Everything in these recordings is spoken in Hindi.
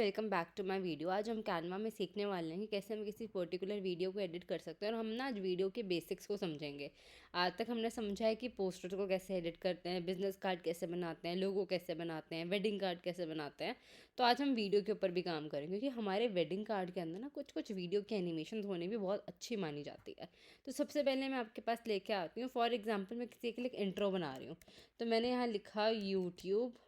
Welcome back to my video. आज हम कैनवा में सीखने वाले हैं कि कैसे हम किसी पर्टिकुलर वीडियो को एडिट कर सकते हैं और हम ना आज वीडियो के बेसिक्स को समझेंगे। आज तक हमने समझा है कि पोस्टर को कैसे एडिट करते हैं, बिजनेस कार्ड कैसे बनाते हैं, लोगो कैसे बनाते हैं, वेडिंग कार्ड कैसे बनाते हैं। तो आज हम वीडियो के ऊपर भी काम करेंगे क्योंकि हमारे वेडिंग कार्ड के अंदर ना कुछ कुछ वीडियो की एनिमेशन होने भी बहुत अच्छी मानी जाती है। तो सबसे पहले मैं आपके पास लेके आती हूँ। फॉर एग्जाम्पल मैं किसी के लिए इंट्रो बना रही हूँ, तो मैंने यहाँ लिखा यूट्यूब।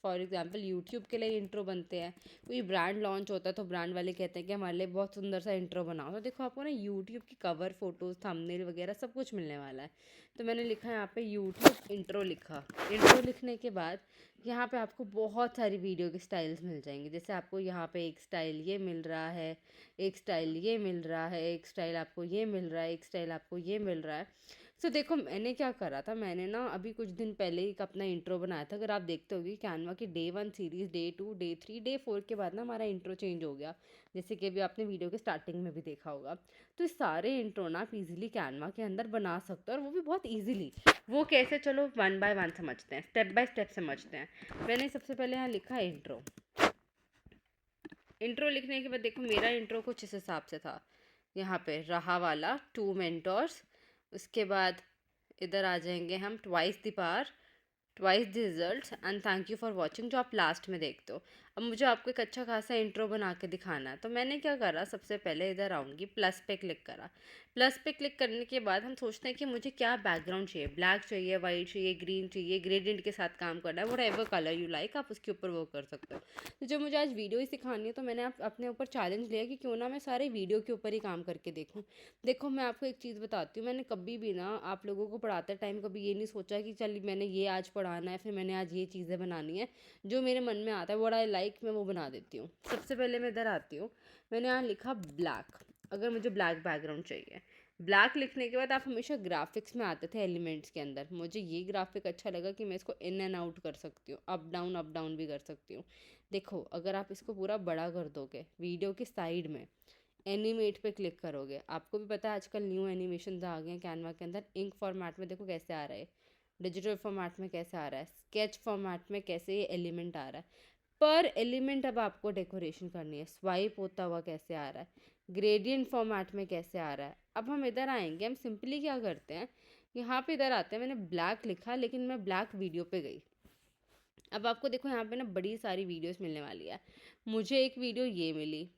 फॉर एग्जाम्पल यूट्यूब के लिए इंट्रो बनते हैं। कोई ब्रांड लॉन्च होता है तो ब्रांड वाले कहते हैं कि हमारे लिए बहुत सुंदर सा इंट्रो बनाओ, तो देखो आपको ना यूट्यूब की कवर फोटोज, थंबनेल वगैरह सब कुछ मिलने वाला है। तो मैंने लिखा है यहाँ पे यूट्यूब इंट्रो लिखा। इंट्रो लिखने के बाद यहाँ पे आपको बहुत सारी वीडियो के स्टाइल्स मिल जाएंगे। जैसे आपको यहाँ पे एक स्टाइल ये मिल रहा है, एक स्टाइल ये मिल रहा है, एक स्टाइल आपको ये मिल रहा है, एक स्टाइल आपको ये मिल रहा है। सो देखो मैंने क्या करा था, मैंने ना अभी कुछ दिन पहले ही एक अपना इंट्रो बनाया था। अगर आप देखते होगे कैनवा की day 1 series, day 2, day 3, day 4 के बाद ना हमारा इंट्रो चेंज हो गया, जैसे कि अभी आपने वीडियो के स्टार्टिंग में भी देखा होगा। तो इस सारे इंट्रो ना आप इजीली कैनवा के अंदर बना सकते हो, और वो भी बहुत इजीली। वो कैसे, चलो वन बाय वन समझते हैं, स्टेप बाय स्टेप समझते हैं। मैंने सबसे पहले यहाँ लिखा इंट्रो। इंट्रो लिखने के बाद देखो मेरा इंट्रो कुछ इस हिसाब से था। यहाँ पे रहा वाला 2 मेंटोर्स, उसके बाद इधर आ जाएंगे हम twice the power, twice the result and thank you for watching, जो आप लास्ट में देखते हो। अब मुझे आपको एक अच्छा खासा इंट्रो बना के दिखाना है, तो मैंने क्या करा, सबसे पहले इधर आऊँगी, प्लस पे क्लिक करा। प्लस पे क्लिक करने के बाद हम सोचते हैं कि मुझे क्या बैकग्राउंड चाहिए, ब्लैक चाहिए, वाइट चाहिए, ग्रीन चाहिए, ग्रेडियंट के साथ काम करना है, what ever colour you like, आप उसके ऊपर वो कर सकते हो। तो जो मुझे आज वीडियो ही सिखानी है, तो मैंने अपने ऊपर चैलेंज लिया कि क्यों ना मैं सारे वीडियो के ऊपर ही काम करके देखूँ। देखो मैं आपको एक चीज़ बताती हूँ, मैंने कभी भी ना आप लोगों को पढ़ाते टाइम कभी ये नहीं सोचा कि चल मैंने ये आज पढ़ाना है, फिर मैंने आज ये चीज़ें बनानी है। जो मेरे मन में आता है, व्हाट आई लाइक, मैं वो बना देती हूँ। सबसे पहले मैं इधर आती हूँ, मैंने यहाँ लिखा ब्लैक। अगर मुझे ब्लैक बैकग्राउंड चाहिए, ब्लैक लिखने के बाद आप हमेशा ग्राफिक्स में आते थे, एलिमेंट्स के अंदर। मुझे ये ग्राफिक अच्छा लगा कि मैं इसको इन एंड आउट कर सकती हूँ, अप डाउन भी कर सकती हूँ। देखो अगर आप इसको पूरा बड़ा कर दोगे, वीडियो के साइड में एनिमेट पे क्लिक करोगे, आपको भी पता है आजकल न्यू एनिमेशन आ गए हैं कैनवा के अंदर। इंक फॉर्मेट में देखो कैसे आ रहा है, डिजिटल फॉर्मेट में कैसे आ रहा है, स्केच फॉर्मेट में कैसे ये एलिमेंट आ रहा है। पर एलिमेंट अब आपको डेकोरेशन करनी है, स्वाइप होता हुआ कैसे आ रहा है, ग्रेडियंट फॉर्मेट में कैसे आ रहा है। अब हम इधर आएंगे, हम सिंपली क्या करते हैं, यहाँ पे इधर आते हैं। मैंने ब्लैक लिखा लेकिन मैं ब्लैक वीडियो पे गई। अब आपको देखो यहाँ पे ना बड़ी सारी वीडियोस मिलने वाली है। मुझे एक वीडियो ये मिली,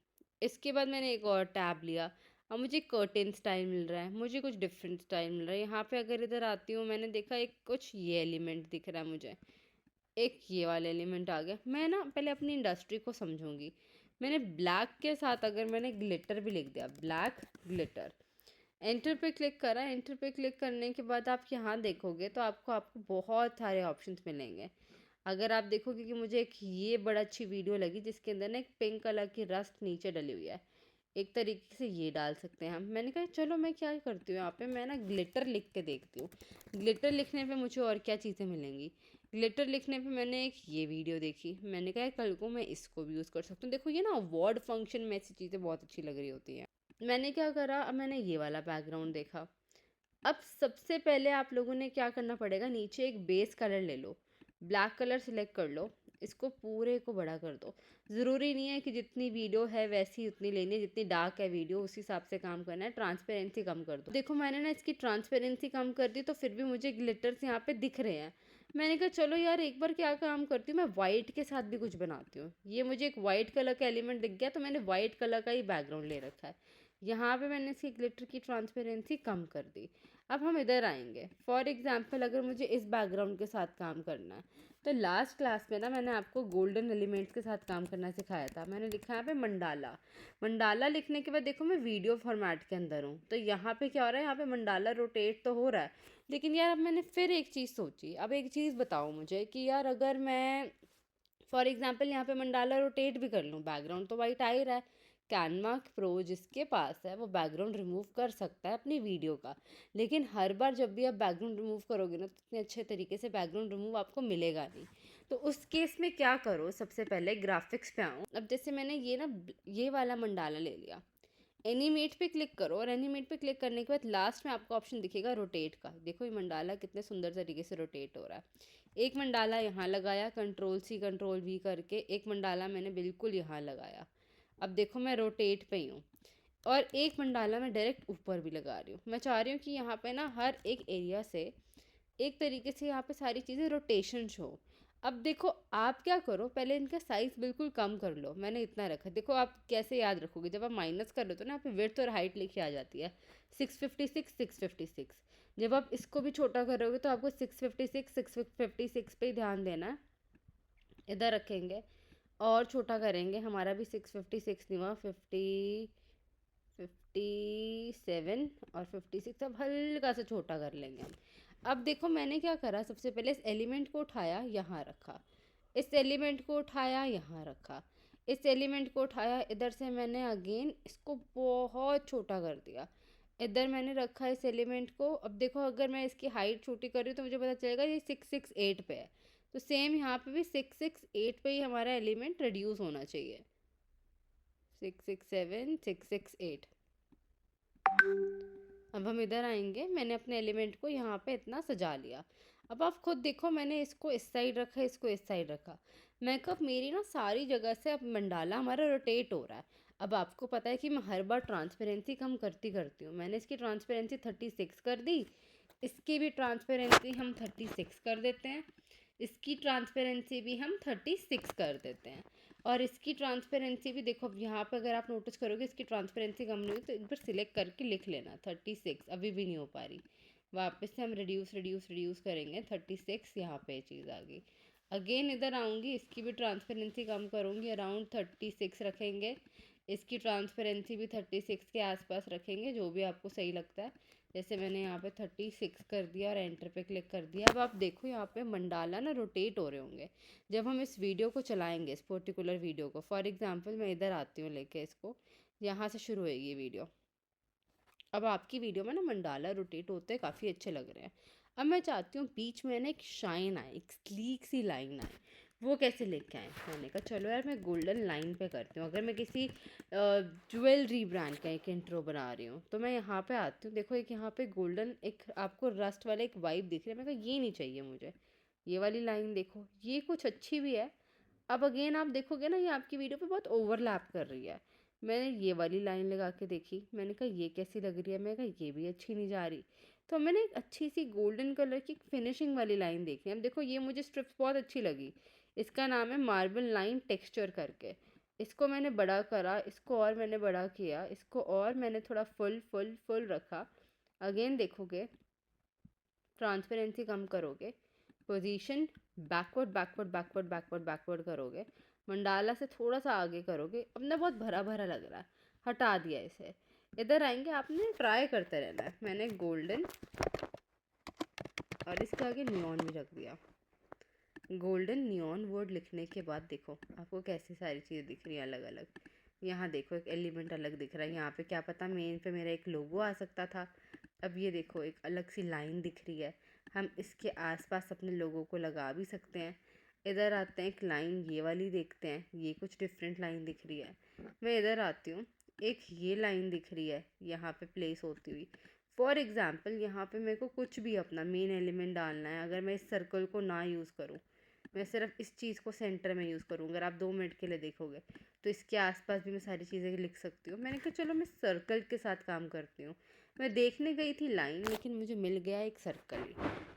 इसके बाद मैंने एक और टैब लिया। अब मुझे कर्टेन स्टाइल मिल रहा है, मुझे कुछ डिफरेंट स्टाइल मिल रहा है। यहाँ पे अगर इधर आती हूँ, मैंने देखा एक कुछ ये एलिमेंट दिख रहा है मुझे, एक ये वाला एलिमेंट आ गया। मैं ना पहले अपनी इंडस्ट्री को समझूंगी। मैंने ब्लैक के साथ अगर मैंने ग्लिटर भी लिख दिया, ब्लैक ग्लिटर, एंटर पे क्लिक करा। एंटर पे क्लिक करने के बाद आप यहाँ देखोगे तो आपको आपको बहुत सारे ऑप्शंस मिलेंगे। अगर आप देखोगे कि मुझे एक ये बड़ा अच्छी वीडियो लगी जिसके अंदर ना एक पिंक कलर की रस्ट नीचे डली हुई है, एक तरीके से ये डाल सकते हैं हम। मैंने कहा चलो मैं क्या करती हूँ, यहाँ पे मैं ना ग्लिटर लिख के देखती हूँ। ग्लिटर लिखने पे मुझे और क्या चीज़ें मिलेंगी। ग्लिटर लिखने पे मैंने एक ये वीडियो देखी, मैंने कहा कल को मैं इसको भी यूज़ कर सकती हूँ। देखो ये ना वर्ड फंक्शन में ऐसी चीज़ें बहुत अच्छी लग रही होती हैं। मैंने क्या करा, अब मैंने ये वाला बैकग्राउंड देखा। अब सबसे पहले आप लोगों ने क्या करना पड़ेगा, नीचे एक बेस कलर ले लो, ब्लैक कलर सिलेक्ट कर लो, इसको पूरे को बड़ा कर दो। ज़रूरी नहीं है कि जितनी वीडियो है वैसी उतनी लेनी है, जितनी डार्क है वीडियो उस हिसाब से काम करना है। ट्रांसपेरेंसी कम कर दो। देखो मैंने ना इसकी ट्रांसपेरेंसी कम कर दी, तो फिर भी मुझे ग्लिटर्स यहाँ पे दिख रहे हैं। मैंने कहा चलो यार एक बार क्या काम करती हूँ, मैं वाइट के साथ भी कुछ बनाती हूँ। ये मुझे एक वाइट कलर का एलिमेंट दिख गया, तो मैंने वाइट कलर का ही बैकग्राउंड ले रखा है। यहाँ पे मैंने इसकी ग्लिटर की ट्रांसपेरेंसी कम कर दी। अब हम इधर आएंगे। फॉर एग्जाम्पल अगर मुझे इस बैकग्राउंड के साथ काम करना है, तो लास्ट क्लास में ना मैंने आपको गोल्डन एलिमेंट्स के साथ काम करना सिखाया था। मैंने लिखा यहाँ पे मंडाला। मंडाला लिखने के बाद देखो मैं वीडियो फॉर्मेट के अंदर हूँ, तो यहाँ पे क्या हो रहा है, यहाँ पे मंडाला रोटेट तो हो रहा है। लेकिन यार अब मैंने फिर एक चीज़ सोची। अब एक चीज़ बताओ मुझे कि यार अगर मैं फॉर एग्जाम्पल यहाँ पे मंडाला रोटेट भी कर लूँ, बैकग्राउंड तो वाइट आ ही रहा है। कैनवा प्रो जिसके पास है वो बैकग्राउंड रिमूव कर सकता है अपनी वीडियो का, लेकिन हर बार जब भी आप बैकग्राउंड रिमूव करोगे ना, तो इतने अच्छे तरीके से बैकग्राउंड रिमूव आपको मिलेगा नहीं। तो उस केस में क्या करो, सबसे पहले ग्राफिक्स पे आओ। अब जैसे मैंने ये ना ये वाला मंडाला ले लिया, एनिमेट पे क्लिक करो और एनिमेट पे क्लिक करने के बाद लास्ट में आपको ऑप्शन दिखेगा रोटेट का। देखो ये मंडाला कितने सुंदर तरीके से रोटेट हो रहा है। एक मंडाला यहाँ लगाया कंट्रोल C कंट्रोल V करके, एक मंडाला मैंने बिल्कुल यहाँ लगाया। अब देखो मैं रोटेट पे ही हूँ और एक मंडाला मैं डायरेक्ट ऊपर भी लगा रही हूँ। मैं चाह रही हूँ कि यहाँ पे ना हर एक एरिया से एक तरीके से यहाँ पे सारी चीज़ें रोटेशन हो। अब देखो आप क्या करो, पहले इनका साइज़ बिल्कुल कम कर लो। मैंने इतना रखा। देखो आप कैसे याद रखोगे, जब आप माइनस कर लो तो ना यहाँ पे विड्थ और हाइट लिखी आ जाती है 656 656। जब आप इसको भी छोटा करोगे तो आपको 656 पे ही ध्यान देना है। इधर रखेंगे और छोटा करेंगे, हमारा भी 656 नहीं हुआ, 57 और 56। अब हल्का सा छोटा कर लेंगे हम। अब देखो मैंने क्या करा, सबसे पहले इस एलिमेंट को उठाया यहाँ रखा, इस एलिमेंट को उठाया यहाँ रखा, इस एलिमेंट को उठाया, इधर से मैंने अगेन इसको बहुत छोटा कर दिया, इधर मैंने रखा इस एलिमेंट को। अब देखो अगर मैं इसकी हाइट छोटी कर रही हूँ तो मुझे पता चलेगा ये 668 पे है, तो सेम यहाँ पे भी 668 पे ही हमारा एलिमेंट रिड्यूस होना चाहिए। 667 668। अब हम इधर आएंगे, मैंने अपने एलिमेंट को यहाँ पे इतना सजा लिया। अब आप खुद देखो मैंने इसको इस साइड रखा, इसको इस साइड रखा। मैं कब मेरी ना सारी जगह से अब मंडाला हमारा रोटेट हो रहा है। अब आपको पता है कि मैं हर बार ट्रांसपेरेंसी कम करती करती हूँ। मैंने इसकी ट्रांसपेरेंसी 36 कर दी, इसकी भी ट्रांसपेरेंसी हम 36 कर देते हैं, इसकी ट्रांसपेरेंसी भी हम 36 कर देते हैं, और इसकी ट्रांसपेरेंसी भी देखो। अब यहाँ पे अगर आप नोटिस करोगे इसकी ट्रांसपेरेंसी कम नहीं हुई तो एक बार सिलेक्ट करके लिख लेना 36। अभी भी नहीं हो पा रही, वापस से हम रिड्यूस करेंगे 36, यहाँ पे चीज़ आ गई। अगेन इधर आऊँगी, इसकी भी ट्रांसपेरेंसी कम करूँगी, अराउंड 36 रखेंगे, इसकी ट्रांसपेरेंसी भी 36 के आसपास रखेंगे, जो भी आपको सही लगता है। जैसे मैंने यहाँ पे 36 कर दिया और एंटर पे क्लिक कर दिया। अब आप देखो यहाँ पे मंडाला ना रोटेट हो रहे होंगे जब हम इस वीडियो को चलाएंगे, इस पर्टिकुलर वीडियो को। फॉर एग्जांपल मैं इधर आती हूँ लेके इसको, यहाँ से शुरू होएगी ये वीडियो। अब आपकी वीडियो में ना मंडाला रोटेट होते काफ़ी अच्छे लग रहे हैं। अब मैं चाहती हूँ बीच में ना एक शाइन आए, एक स्लीक सी लाइन आए। वो कैसे लेके आए, मैंने कहा चलो यार मैं गोल्डन लाइन पे करती हूँ। अगर मैं किसी ज्वेलरी ब्रांड का एक इंट्रो बना रही हूँ तो मैं यहाँ पे आती हूँ। देखो एक यहाँ पे गोल्डन एक आपको रस्ट वाला एक वाइब दिख रहा है। मैं कहा ये नहीं चाहिए मुझे, ये वाली लाइन देखो, ये कुछ अच्छी भी है। अब अगेन आप देखोगे ना ये आपकी वीडियो पे बहुत ओवरलैप कर रही है। मैंने ये वाली लाइन लगा के देखी, मैंने कहा ये कैसी लग रही है, मैं कहा ये भी अच्छी नहीं जा रही। तो मैंने एक अच्छी सी गोल्डन कलर की फिनिशिंग वाली लाइन देखी। अब देखो ये मुझे स्ट्रिप्स बहुत अच्छी लगी, इसका नाम है मार्बल लाइन टेक्सचर करके। इसको मैंने बड़ा करा, इसको और मैंने बड़ा किया, इसको और मैंने थोड़ा फुल फुल फुल रखा। अगेन देखोगे ट्रांसपेरेंसी कम करोगे, position backward backward backward backward backward करोगे, मंडाला से थोड़ा सा आगे करोगे। अब ना बहुत भरा भरा लग रहा है, हटा दिया इसे। इधर आएंगे, आपने ट्राई करते रहना है। मैंने गोल्डन और इसके आगे नियॉन भी रख दिया। गोल्डन नियॉन वर्ड लिखने के बाद देखो आपको कैसी सारी चीज़ें दिख रही हैं अलग अलग। यहाँ देखो एक एलिमेंट अलग दिख रहा है, यहाँ पे क्या पता मेन पे मेरा एक लोगो आ सकता था। अब ये देखो एक अलग सी लाइन दिख रही है, हम इसके आसपास अपने लोगों को लगा भी सकते हैं। इधर आते हैं, एक लाइन ये वाली देखते हैं, ये कुछ डिफरेंट लाइन दिख रही है। मैं इधर आती हूँ, एक ये लाइन दिख रही है यहाँ पे प्लेस होती हुई। फॉर एग्ज़ाम्पल यहाँ पे मेरे को कुछ भी अपना मेन एलिमेंट डालना है, अगर मैं इस सर्कल को ना यूज़ करूँ, मैं सिर्फ इस चीज़ को सेंटर में यूज़ करूँ, अगर आप 2 मिनट के लिए देखोगे तो इसके आसपास भी मैं सारी चीज़ें लिख सकती हूँ। मैंने कहा चलो मैं सर्कल के साथ काम करती हूँ। मैं देखने गई थी लाइन, लेकिन मुझे मिल गया एक सर्कल ही।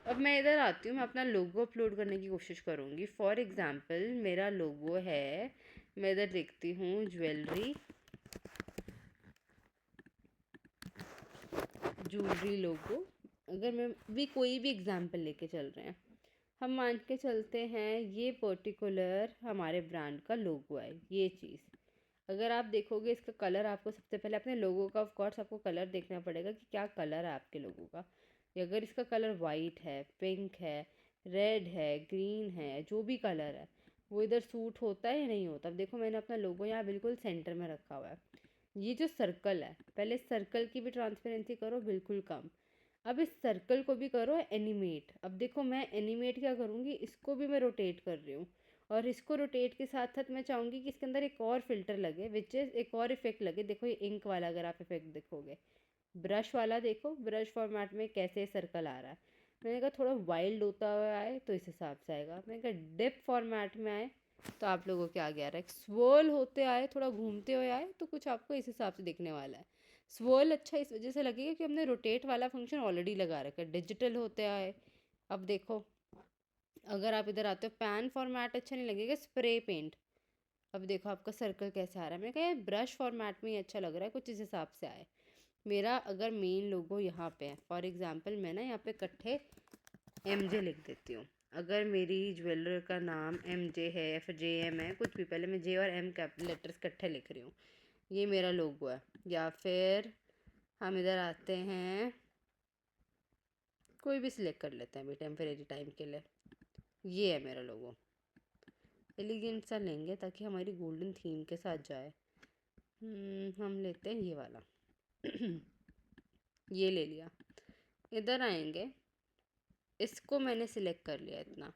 अब मैं इधर आती हूँ, मैं अपना लोगो अपलोड करने की कोशिश करूँगी। फॉर एग्ज़ाम्पल मेरा लोगो है, मैं इधर देखती हूँ ज्वेलरी लोगो। अगर मैं भी कोई भी एग्ज़ाम्पल लेके चल रहे हैं, हम मान के चलते हैं ये पर्टिकुलर हमारे ब्रांड का लोगो है, ये चीज़। अगर आप देखोगे इसका कलर, आपको सबसे पहले अपने लोगो का ऑफ कोर्स आपको कलर देखना पड़ेगा कि क्या कलर है आपके लोगो का। अगर इसका कलर वाइट है, पिंक है, रेड है, ग्रीन है, जो भी कलर है वो इधर सूट होता है या नहीं होता। अब देखो मैंने अपना लोगो यहाँ बिल्कुल सेंटर में रखा हुआ है। ये जो सर्कल है, पहले इस सर्कल की भी ट्रांसपेरेंसी करो बिल्कुल कम। अब इस सर्कल को भी करो एनिमेट। अब देखो मैं एनिमेट क्या करूँगी, इसको भी मैं रोटेट कर रही हूँ और इसको रोटेट के साथ साथ मैं चाहूँगी कि इसके अंदर एक और फिल्टर लगे, विच इज़ एक और इफेक्ट लगे। देखो ये इंक वाला, अगर आप इफेक्ट देखोगे, ब्रश वाला देखो, ब्रश फॉर्मेट में कैसे सर्कल आ रहा है। मैंने कहा थोड़ा वाइल्ड होता हुआ आए तो इस हिसाब से आएगा। मैंने कहा डिप फॉर्मेट में आए तो आप लोगों के आगे आ रहा है। स्वर्ल होते आए, थोड़ा घूमते हुए आए तो कुछ आपको इस हिसाब से दिखने वाला है। स्वर्ल अच्छा इस वजह से लगेगा कि हमने रोटेट वाला फंक्शन ऑलरेडी लगा रखा है। डिजिटल होते आए, अब देखो अगर आप इधर आते हो पैन फॉर्मेट अच्छा नहीं लगेगा, स्प्रे पेंट। अब देखो आपका सर्कल कैसे आ रहा है। मैंने कहा यार ब्रश फॉर्मेट में ही अच्छा लग रहा है, कुछ इस हिसाब से आए। मेरा अगर मेन लोगो यहाँ पे है, फॉर एग्जांपल मैं ना यहाँ पे इकट्ठे MJ लिख देती हूँ। अगर मेरी ज्वेलर का नाम MJ है या फिर JM है, कुछ भी, पहले मैं J और M कैप लेटर्स इकट्ठे लिख रही हूँ, ये मेरा लोगो है। या फिर हम इधर आते हैं, कोई भी सिलेक्ट कर लेते हैं अभी टेम्परेरी टाइम के लिए, ये है मेरा लोगो। एलिगेंट सा लेंगे ताकि हमारी गोल्डन थीम के साथ जाए। हम लेते हैं ये वाला। ये ले लिया। इधर आएंगे, इसको मैंने सिलेक्ट कर लिया, इतना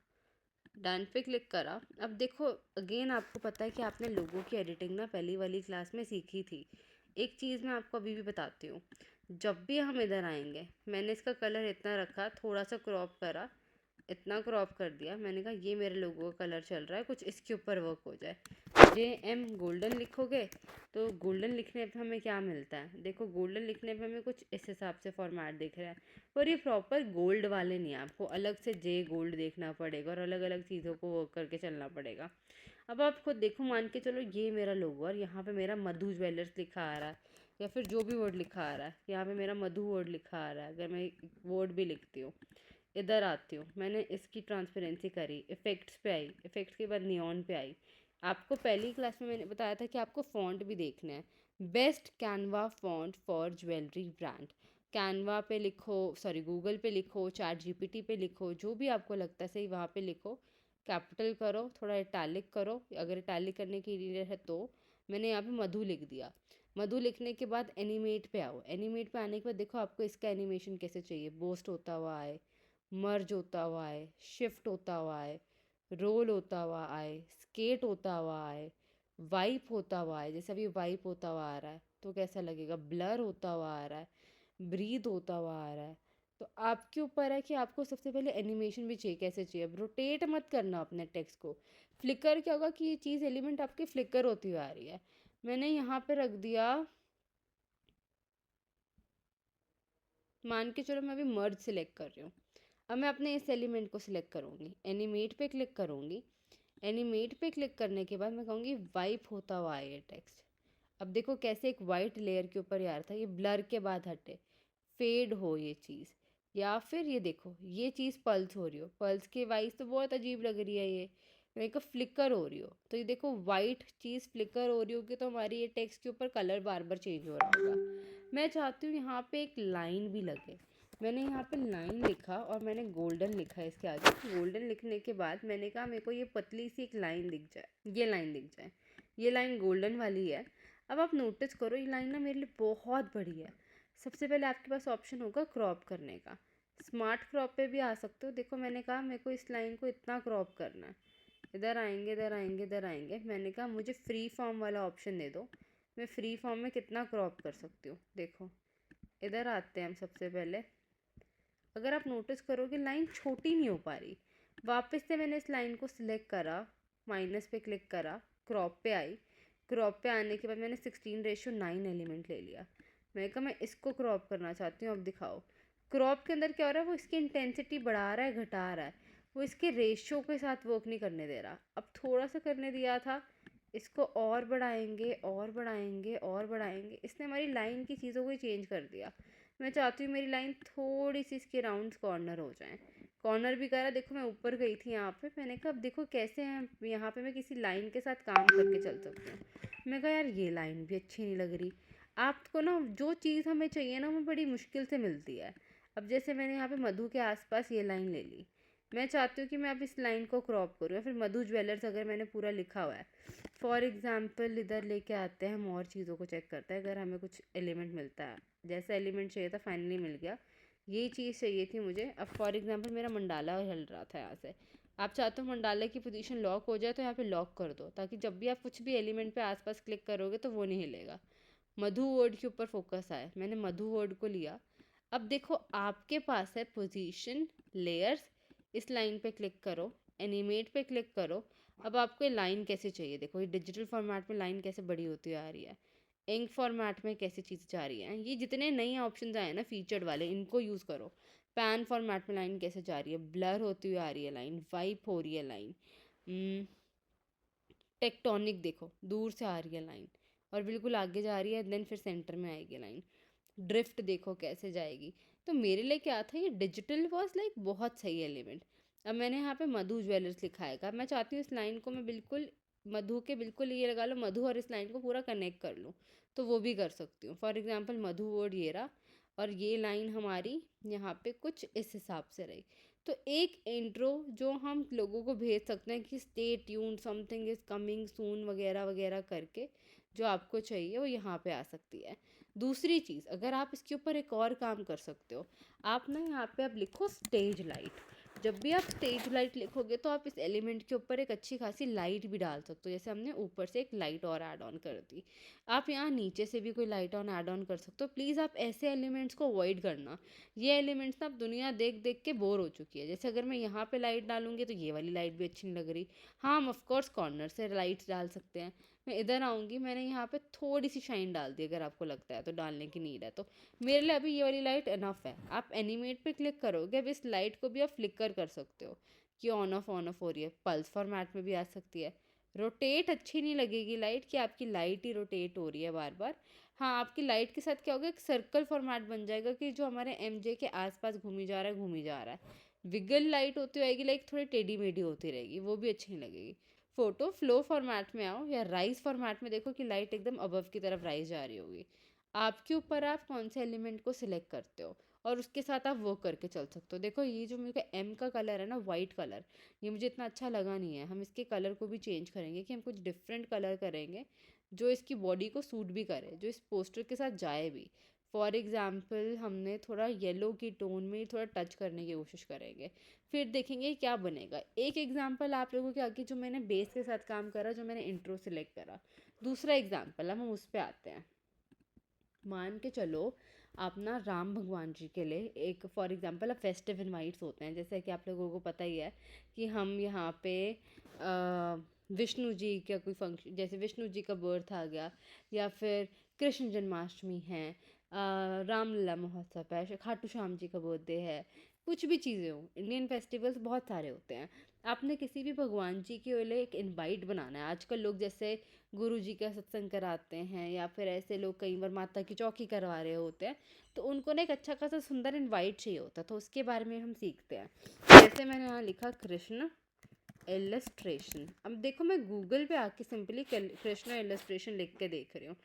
डन पे क्लिक करा। अब देखो अगेन आपको पता है कि आपने लोगों की एडिटिंग ना पहली वाली क्लास में सीखी थी। एक चीज़ मैं आपको अभी भी बताती हूँ, जब भी हम इधर आएंगे, मैंने इसका कलर इतना रखा, थोड़ा सा क्रॉप करा, इतना क्रॉप कर दिया। मैंने कहा ये मेरे लोगों का कलर चल रहा है, कुछ इसके ऊपर वर्क हो जाए। JM गोल्डन लिखोगे तो गोल्डन लिखने पे हमें क्या मिलता है, देखो गोल्डन लिखने पे हमें कुछ इस हिसाब से फॉर्मेट दिख रहा है। पर ये प्रॉपर गोल्ड वाले नहीं है, आपको अलग से J गोल्ड देखना पड़ेगा और अलग अलग चीज़ों को वर्क करके चलना पड़ेगा। अब आप खुद देखो, मान के चलो ये मेरा लोगो और यहाँ पे मेरा मधु ज्वेलर्स लिखा आ रहा है, या फिर जो भी वर्ड लिखा आ रहा है, यहाँ पे मेरा मधु वर्ड लिखा आ रहा है। अगर मैं वर्ड भी लिखती हूँ, इधर आती हूँ, मैंने इसकी ट्रांसपेरेंसी करी, इफ़ेक्ट्स पे आई, इफ़ेक्ट्स के बाद नियॉन पे आई। आपको पहली क्लास में मैंने बताया था कि आपको फ़ॉन्ट भी देखना है। Best Canva font for jewellery brand, Canva पे लिखो, सॉरी गूगल पे लिखो, चैट GPT पे लिखो, जो भी आपको लगता है सही वहाँ पे लिखो, कैपिटल करो, थोड़ा इटैलिक करो, अगर इटैलिक करने की नीड है तो। मैंने यहाँ पे मधु लिख दिया। मधु लिखने के बाद एनिमेट पे आओ। एनिमेट पे आने के बाद देखो आपको इसका एनिमेशन कैसे चाहिए, बोस्ट होता हुआ आए, मर्ज होता हुआ आए, शिफ्ट होता हुआ आए, रोल होता हुआ आए, स्केट होता हुआ आए, वाइप होता हुआ आए। जैसे अभी वाइप होता हुआ आ रहा है तो कैसा लगेगा, ब्लर होता हुआ आ रहा है, ब्रीथ होता हुआ आ रहा है। तो आपके ऊपर है कि आपको सबसे पहले एनिमेशन भी चाहिए, कैसे चाहिए। अब रोटेट मत करना अपने टेक्स्ट को। फ्लिकर क्या होगा कि ये चीज़ एलिमेंट आपकी फ्लिकर होती हुई आ रही है। मैंने यहाँ पे रख दिया, मान के चलो मैं अभी मर्ज सिलेक्ट कर रही हूँ। अब मैं अपने इस एलिमेंट को सिलेक्ट करूँगी, एनिमेट पे क्लिक करूँगी। एनिमेट पे क्लिक करने के बाद मैं कहूँगी वाइप होता हुआ है ये टेक्स्ट। अब देखो कैसे एक वाइट लेयर के ऊपर यार था, ये ब्लर के बाद हटे, फेड हो ये चीज़। या फिर ये देखो ये चीज़ पल्स हो रही हो, पल्स के वाइज तो बहुत अजीब लग रही है ये। मेरे को फ्लिकर हो रही हो, तो ये देखो वाइट चीज़ फ्लिकर हो रही होगी तो हमारी ये टेक्स्ट के ऊपर कलर बार बार चेंज हो रहा होगा। मैं चाहती हूँ यहाँ पे एक लाइन भी लगे। मैंने यहाँ पे लाइन लिखा और मैंने गोल्डन लिखा है इसके आगे। गोल्डन लिखने के बाद मैंने कहा मेरे को ये पतली सी एक लाइन दिख जाए, ये लाइन दिख जाए, ये लाइन गोल्डन वाली है। अब आप नोटिस करो ये लाइन ना मेरे लिए बहुत बड़ी है। सबसे पहले आपके पास ऑप्शन होगा क्रॉप करने का, स्मार्ट क्रॉप पे भी आ सकते हो। देखो मैंने कहा मेरे को इस लाइन को इतना क्रॉप करना है, इधर आएंगे इधर आएंगे इधर आएंगे। मैंने कहा मुझे फ्री फॉर्म वाला ऑप्शन दे दो, मैं फ्री फॉर्म में कितना क्रॉप कर सकती हूँ। देखो इधर आते हैं हम, सबसे पहले अगर आप नोटिस करोगे लाइन छोटी नहीं हो पा रही। वापस से मैंने इस लाइन को सिलेक्ट करा, माइनस पे क्लिक करा, क्रॉप पे आई। क्रॉप पे आने के बाद मैंने 16:9 एलिमेंट ले लिया। मैंने कहा मैं इसको क्रॉप करना चाहती हूँ, अब दिखाओ। क्रॉप के अंदर क्या हो रहा है, वो इसकी इंटेंसिटी बढ़ा रहा है घटा रहा है, वो इसके रेशियो के साथ वर्क नहीं करने दे रहा। अब थोड़ा सा करने दिया था, इसको और बढ़ाएंगे और बढ़ाएंगे और बढ़ाएंगे, इसने हमारी लाइन की चीज़ों को ही चेंज कर दिया। मैं चाहती हूँ मेरी लाइन थोड़ी सी इसके राउंड कॉर्नर हो जाए। कॉर्नर भी करा, देखो मैं ऊपर गई थी यहाँ पे, मैंने कहा अब देखो कैसे हैं यहाँ पे मैं किसी लाइन के साथ काम करके चल सकती हूँ। मैं कहा यार ये लाइन भी अच्छी नहीं लग रही। आपको ना जो चीज़ हमें चाहिए ना वो बड़ी मुश्किल से मिलती है। अब जैसे मैंने यहाँ पे मधु के आसपास ये लाइन ले ली, मैं चाहती हूँ कि मैं अब इस लाइन को क्रॉप करूँ, या फिर मधु ज्वेलर्स अगर मैंने पूरा लिखा हुआ है, फॉर एग्ज़ाम्पल इधर लेके आते हैं हम और चीज़ों को चेक करते हैं। अगर हमें कुछ एलिमेंट मिलता है, जैसा एलिमेंट चाहिए था फाइनली मिल गया, ये चीज़ चाहिए थी मुझे। अब फॉर एग्ज़ाम्पल मेरा मंडाला हिल रहा था यहाँ से, आप चाहते हो मंडाले की पोजीशन लॉक हो जाए तो यहाँ पे लॉक कर दो, ताकि जब भी आप कुछ भी एलिमेंट पे आसपास क्लिक करोगे तो वो नहीं हिलेगा। मधु वर्ड के ऊपर फोकस आए, मैंने मधु वर्ड को लिया। अब देखो आपके पास है पोजीशन, लेयर्स, इस लाइन पे क्लिक करो, एनिमेट पे क्लिक करो। अब आपको ये लाइन कैसे चाहिए, देखो ये डिजिटल फॉर्मेट में लाइन कैसे बड़ी होती आ रही है, इंक फॉर्मेट में कैसी चीज़ जा रही है। ये जितने नए ऑप्शन आए ना फीचर्ड वाले, इनको यूज़ करो। पैन फॉर्मेट में लाइन कैसे जा रही है, ब्लर होती हुई आ रही है लाइन, वाइप हो रही है लाइन। टेक्टोनिक देखो दूर से आ रही है लाइन और बिल्कुल आगे जा रही है, देन फिर सेंटर में आएगी लाइन। ड्रिफ्ट देखो कैसे जाएगी। तो मेरे लिए क्या था, ये डिजिटल वॉज लाइक बहुत सही एलिमेंट। अब मैंने यहाँ पे मधु ज्वेलर्स लिखाएगा, मैं चाहती हूँ इस लाइन को मैं बिल्कुल मधु के बिल्कुल ये लगा लो, मधु और इस लाइन को पूरा कनेक्ट कर लूँ, तो वो भी कर सकती हूँ। फॉर एग्जाम्पल मधु वर्ड ये रहा और ये लाइन हमारी यहाँ पे कुछ इस हिसाब से रही। तो एक इंट्रो जो हम लोगों को भेज सकते हैं कि stay tune, something is coming soon वगैरह वगैरह करके, जो आपको चाहिए वो यहाँ पे आ सकती है। दूसरी चीज़, अगर आप इसके ऊपर एक और काम कर सकते हो, आप ना यहाँ पे आप लिखो स्टेज लाइट। जब भी आप स्टेज लाइट लिखोगे तो आप इस एलिमेंट के ऊपर एक अच्छी खासी लाइट भी डाल सकते हो, जैसे हमने ऊपर से एक लाइट और ऐड ऑन कर दी। आप यहाँ नीचे से भी कोई लाइट ऑन ऐड ऑन कर सकते हो। प्लीज़ आप ऐसे एलिमेंट्स को अवॉइड करना। ये एलिमेंट्स ना अब दुनिया देख देख के बोर हो चुकी है। जैसे अगर मैं यहाँ पे लाइट डालूंगी तो ये वाली लाइट भी अच्छी नहीं लग रही। हाँ, हम ऑफकोर्स कॉर्नर से लाइट्स डाल सकते हैं। मैं इधर आऊँगी, मैंने यहाँ पे थोड़ी सी शाइन डाल दी, अगर आपको लगता है तो डालने की नीड है तो। मेरे लिए अभी ये वाली लाइट इनफ है। आप एनिमेट पे क्लिक करोगे, अब इस लाइट को भी आप फ्लिकर कर सकते हो कि ऑन ऑफ हो रही है। पल्स फॉर्मेट में भी आ सकती है। रोटेट अच्छी नहीं लगेगी लाइट, कि आपकी लाइट ही रोटेट हो रही है बार बार। हाँ, आपकी लाइट के साथ क्या होगा, एक सर्कल फॉर्मेट बन जाएगा कि जो हमारे एमजे के आसपास घूमी जा रहा है घूमी जा रहा है। विगल लाइट होती रहेगी, लाइक थोड़ी टेढ़ी मेढ़ी होती रहेगी, वो भी अच्छी नहीं लगेगी। फोटो फ्लो फॉर्मेट में आओ या राइज फॉर्मेट में, देखो कि लाइट एकदम अबव की तरफ राइज जा रही होगी। आपके ऊपर आप कौन से एलिमेंट को सिलेक्ट करते हो और उसके साथ आप वो करके चल सकते हो। देखो ये जो मेरे को एम का कलर है ना, वाइट कलर, ये मुझे इतना अच्छा लगा नहीं है। हम इसके कलर को भी चेंज करेंगे, कि हम कुछ डिफरेंट कलर करेंगे जो इसकी बॉडी को सूट भी करे, जो इस पोस्टर के साथ जाए भी। फॉर एग्ज़ाम्पल हमने थोड़ा येलो की टोन में थोड़ा टच करने की कोशिश करेंगे, फिर देखेंगे क्या बनेगा। एक एग्जाम्पल आप लोगों के आगे जो मैंने बेस के साथ काम करा, जो मैंने इंट्रो सेलेक्ट करा। दूसरा एग्जाम्पल हम उस पर आते हैं। मान के चलो आप ना राम भगवान जी के लिए एक फॉर एग्जांपल फेस्टिव इनवाइट्स होते हैं, जैसे कि आप लोगों को पता ही है कि हम यहाँ पे विष्णु जी का कोई फंक्शन, जैसे विष्णु जी का बर्थ आ गया, या फिर कृष्ण जन्माष्टमी है, रामलीला महोत्सव है, खाटू श्याम जी का बर्थडे है, कुछ भी चीज़ें हो, इंडियन फेस्टिवल्स बहुत सारे होते हैं। आपने किसी भी भगवान जी के लिए एक इनवाइट बनाना है। आजकल लोग जैसे गुरु जी का सत्संग कराते हैं, या फिर ऐसे लोग कई बार माता की चौकी करवा रहे होते हैं, तो उनको ना एक अच्छा खासा सुंदर इनवाइट चाहिए होता है। तो उसके बारे में हम सीखते हैं। जैसे मैंने यहाँ लिखा कृष्ण इलस्ट्रेशन। अब देखो मैं गूगल पे आके सिंपली कृष्ण इलस्ट्रेशन लिख के देख रही हूँ।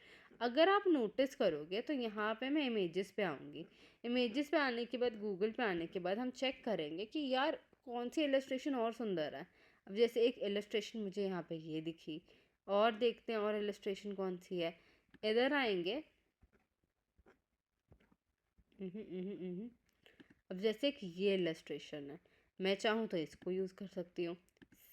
अगर आप नोटिस करोगे तो यहाँ पे मैं इमेजेस पे आऊँगी। इमेजेस पे आने के बाद, गूगल पे आने के बाद हम चेक करेंगे कि यार कौन सी इलस्ट्रेशन और सुंदर है। अब जैसे एक इलस्ट्रेशन मुझे यहाँ पे ये दिखी, और देखते हैं और इलस्ट्रेशन कौन सी है। इधर आएंगे। अब जैसे कि ये इलस्ट्रेशन है, मैं चाहूँ तो इसको यूज़ कर सकती हूँ।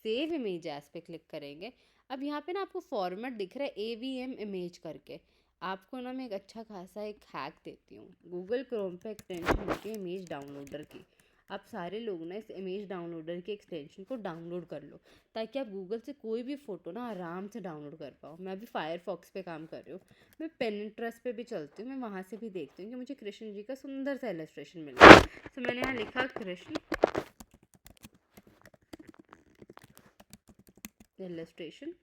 सेव इमेज एज पे क्लिक करेंगे। अब यहाँ पे ना आपको फॉर्मेट दिख रहा है AVM इमेज करके। आपको ना मैं एक अच्छा खासा एक हैक देती हूँ। गूगल क्रोम पे एक्सटेंशन होती है इमेज डाउनलोडर की। आप सारे लोग ना इस इमेज डाउनलोडर के एक्सटेंशन को डाउनलोड कर लो, ताकि आप गूगल से कोई भी फ़ोटो ना आराम से डाउनलोड कर पाओ। मैं अभी फायरफॉक्स पे काम कर रही हूँ। मैं पिनिंटरेस्ट पे भी चलती हूँ, मैं वहाँ से भी देखती हूँ कि मुझे कृष्ण जी का सुंदर सा इलस्ट्रेशन मिल रहा है। तो मैंने यहाँ लिखा कृष्ण इलस्ट्रेशन।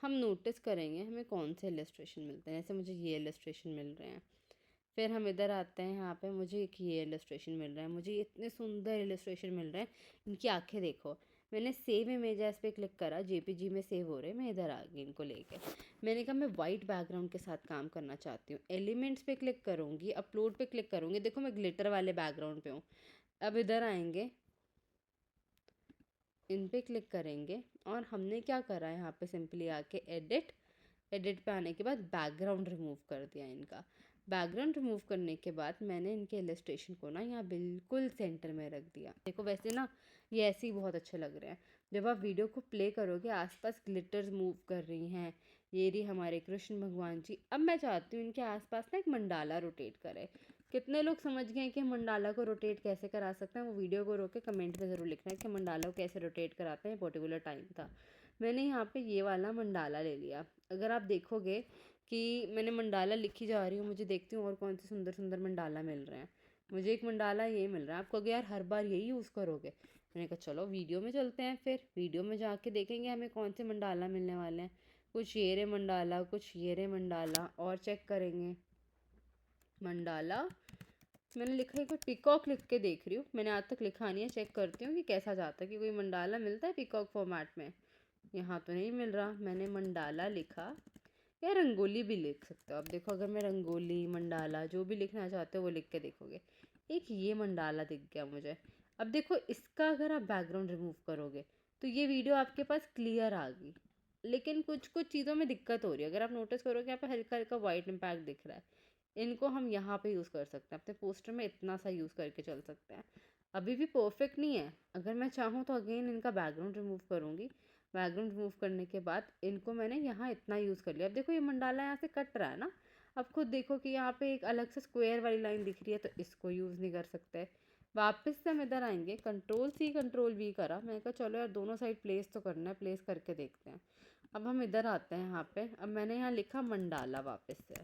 हम नोटिस करेंगे हमें कौन से इलस्ट्रेशन मिलते हैं। जैसे मुझे ये इलस्ट्रेशन मिल रहे हैं। फिर हम इधर आते हैं, यहाँ पे मुझे एक ये इलस्ट्रेशन मिल रहा है। मुझे इतने सुंदर इलस्ट्रेशन मिल रहे हैं, इनकी आंखें देखो। मैंने सेव इमेजेस पे क्लिक करा, JPG में सेव हो रहे हैं। मैं इधर आ गई इनको लेके। मैंने कहा मैं वाइट बैकग्राउंड के साथ काम करना चाहती हूँ। एलिमेंट्स पे क्लिक करूँगी, अपलोड पे क्लिक करूँगी। देखो मैं ग्लिटर वाले बैकग्राउंड पे हूँ। अब इधर आएंगे, इन पे क्लिक करेंगे, और हमने क्या करा यहाँ पे सिंपली आके एडिट। एडिट पे आने के बाद बैकग्राउंड रिमूव कर दिया इनका। बैकग्राउंड रिमूव करने के बाद मैंने इनके इलस्ट्रेशन को ना यहाँ बिल्कुल सेंटर में रख दिया। देखो वैसे ना ये ऐसे ही बहुत अच्छे लग रहे हैं। जब आप वीडियो को प्ले करोगे आसपास ग्लिटर्स मूव कर रही हैं, ये रही हमारे कृष्ण भगवान जी। अब मैं चाहती हूँ इनके आसपास ना एक मंडाला रोटेट करे। कितने लोग समझ गए हैं कि हम मंडाला को रोटेट कैसे करा सकते हैं? वो वीडियो को रोक के कमेंट में ज़रूर लिखना है कि मंडाला को कैसे रोटेट कराते हैं। पर्टिकुलर टाइम था, मैंने यहाँ पे ये वाला मंडाला ले लिया। अगर आप देखोगे कि मैंने मंडाला लिखी जा रही हूँ, मुझे देखती हूँ और कौन से सुंदर सुंदर मंडाला मिल रहे हैं। मुझे एक मंडाला ये मिल रहा है। आप कहोगे यार हर बार यही यूज़ करोगे? मैंने कहा चलो वीडियो में चलते हैं, फिर वीडियो में जाके देखेंगे हमें कौन से मंडाला मिलने वाले हैं। कुछ ये रे मंडाला, कुछ ये रे मंडाला, और चेक करेंगे मंडाला। मैंने लिखा है, कोई पिकॉक लिख के देख रही हूँ, मैंने आज तक लिखा नहीं है। चेक करती हूँ कि कैसा जाता है, कि कोई मंडाला मिलता है पिकॉक फॉर्मेट में। यहाँ तो नहीं मिल रहा। मैंने मंडाला लिखा, या रंगोली भी लिख सकते हो आप। देखो अगर मैं रंगोली मंडाला जो भी लिखना चाहते हो वो लिख के देखोगे, एक ये मंडाला दिख गया मुझे। अब देखो इसका अगर आप बैकग्राउंड रिमूव करोगे तो ये वीडियो आपके पास क्लियर आ गई, लेकिन कुछ कुछ चीज़ों में दिक्कत हो रही है। अगर आप नोटिस करोगे यहाँ पे हल्का हल्का वाइट इम्पैक्ट दिख रहा है। इनको हम यहाँ पे यूज़ कर सकते हैं, अपने पोस्टर में इतना सा यूज़ करके चल सकते हैं। अभी भी परफेक्ट नहीं है। अगर मैं चाहूँ तो अगेन इनका बैकग्राउंड रिमूव करूँगी। बैकग्राउंड रिमूव करने के बाद इनको मैंने यहाँ इतना यूज़ कर लिया। अब देखो ये मंडाला यहाँ से कट रहा है ना। अब खुद देखो कि यहाँ पे एक अलग से स्क्वायर वाली लाइन दिख रही है, तो इसको यूज़ नहीं कर सकते। वापस से हम इधर आएंगे, कंट्रोल सी कंट्रोल वी करा। मैंने कहा चलो यार दोनों साइड प्लेस तो करना है, प्लेस करके देखते हैं। अब हम इधर आते हैं यहाँ पे। अब मैंने यहाँ लिखा मंडाला। वापस से